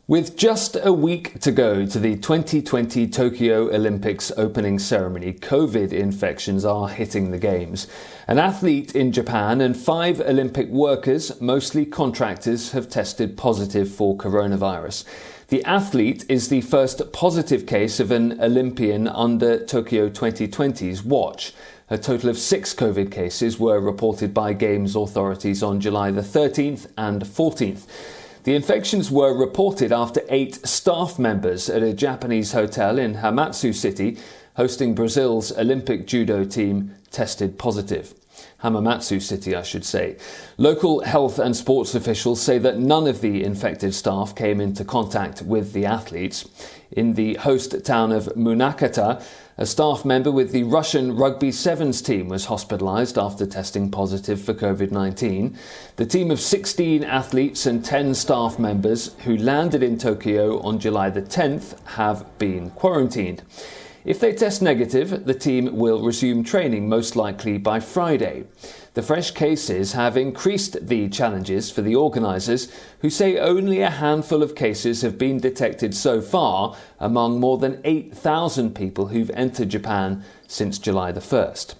With just a week to go to the 2020 Tokyo Olympics opening ceremony, COVID infections are hitting the Games. An athlete in Japan and 5 Olympic workers, mostly contractors, have tested positive for coronavirus. The athlete is the first positive case of an Olympian under Tokyo 2020's watch. A total of 6 COVID cases were reported by Games authorities on July the 13th and 14th. The infections were reported after 8 staff members at a Japanese hotel in Hamamatsu City, hosting Brazil's Olympic judo team, tested positive. Hamamatsu City, I should say. Local health and sports officials say that none of the infected staff came into contact with the athletes. In the host town of Munakata, a staff member with the Russian Rugby Sevens team was hospitalised after testing positive for COVID-19. The team of 16 athletes and 10 staff members who landed in Tokyo on July the 10th have been quarantined. If they test negative, the team will resume training most likely by Friday. The fresh cases have increased the challenges for the organisers, who say only a handful of cases have been detected so far among more than 8,000 people who've entered Japan since July the 1st.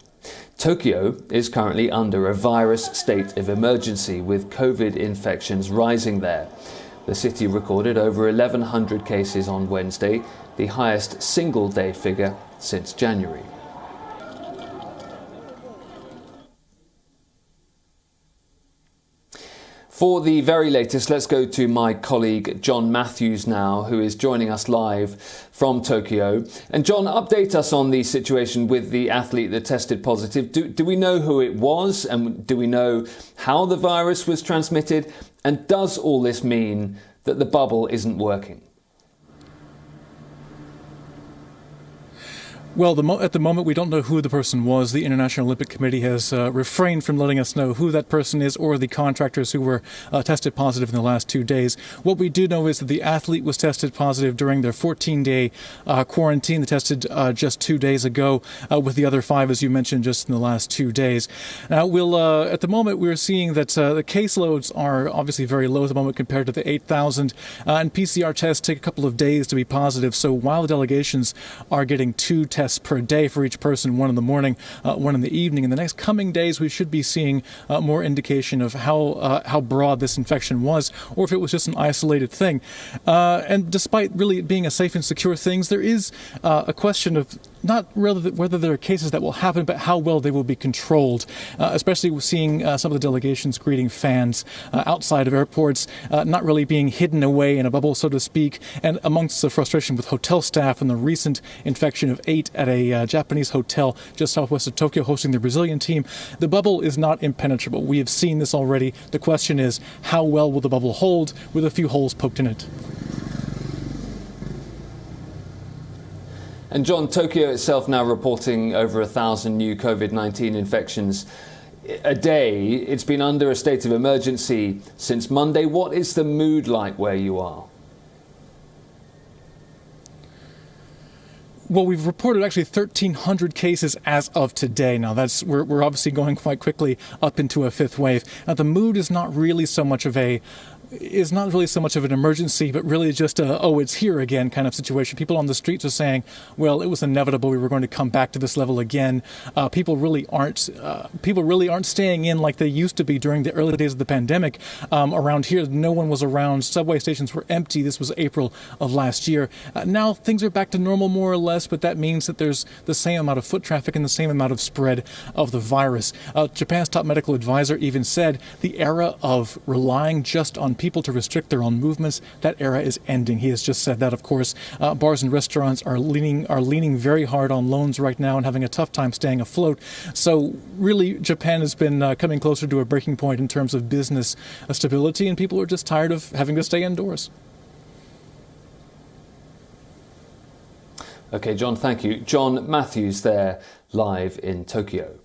Tokyo is currently under a virus state of emergency, with COVID infections rising there. The city recorded over 1,100 cases on Wednesday, the highest single-day figure since January. For the very latest, let's go to my colleague John Matthews now, who is joining us live from Tokyo. And John, update us on the situation with the athlete that tested positive. Do we know who it was, and do we know how the virus was transmitted? And does all this mean that the bubble isn't working? Well, at the moment, we don't know who the person was. The International Olympic Committee has refrained from letting us know who that person is or the contractors who were tested positive in the last 2 days. What we do know is that the athlete was tested positive during their 14-day quarantine. They tested just 2 days ago, with the other 5, as you mentioned, just in the last 2 days. Now, at the moment, we're seeing that the caseloads are obviously very low at the moment compared to the 8,000, and PCR tests take a couple of days to be positive. So while the delegations are getting 2 tests per day for each person, 1 in the morning, 1 in the evening. In the next coming days, we should be seeing more indication of how broad this infection was, or if it was just an isolated thing. And despite really being a safe and secure thing, there is a question of not really whether there are cases that will happen, but how well they will be controlled, especially seeing some of the delegations greeting fans outside of airports, not really being hidden away in a bubble, so to speak, and amongst the frustration with hotel staff and the recent infection of 8 at a Japanese hotel just southwest of Tokyo hosting the Brazilian team. The bubble is not impenetrable. We have seen this already. The question is, how well will the bubble hold with a few holes poked in it? And John, Tokyo itself now reporting over 1,000 new COVID-19 infections a day. It's been under a state of emergency since Monday. What is the mood like where you are? Well, we've reported actually 1,300 cases as of today. Now, we're obviously going quite quickly up into a 5th wave. Now, the mood is not really so much of an emergency, but really just it's here again kind of situation. People on the streets are saying, well, it was inevitable. We were going to come back to this level again. People really aren't staying in like they used to be during the early days of the pandemic. Around here, no one was around. Subway stations were empty. This was April of last year. Now things are back to normal more or less, but that means that there's the same amount of foot traffic and the same amount of spread of the virus. Japan's top medical advisor even said the era of relying just on people to restrict their own movements, that era is ending. He has just said that, of course. Bars and restaurants are leaning very hard on loans right now and having a tough time staying afloat. So really, Japan has been coming closer to a breaking point in terms of business stability, and people are just tired of having to stay indoors. Okay, John, thank you. John Matthews there, live in Tokyo.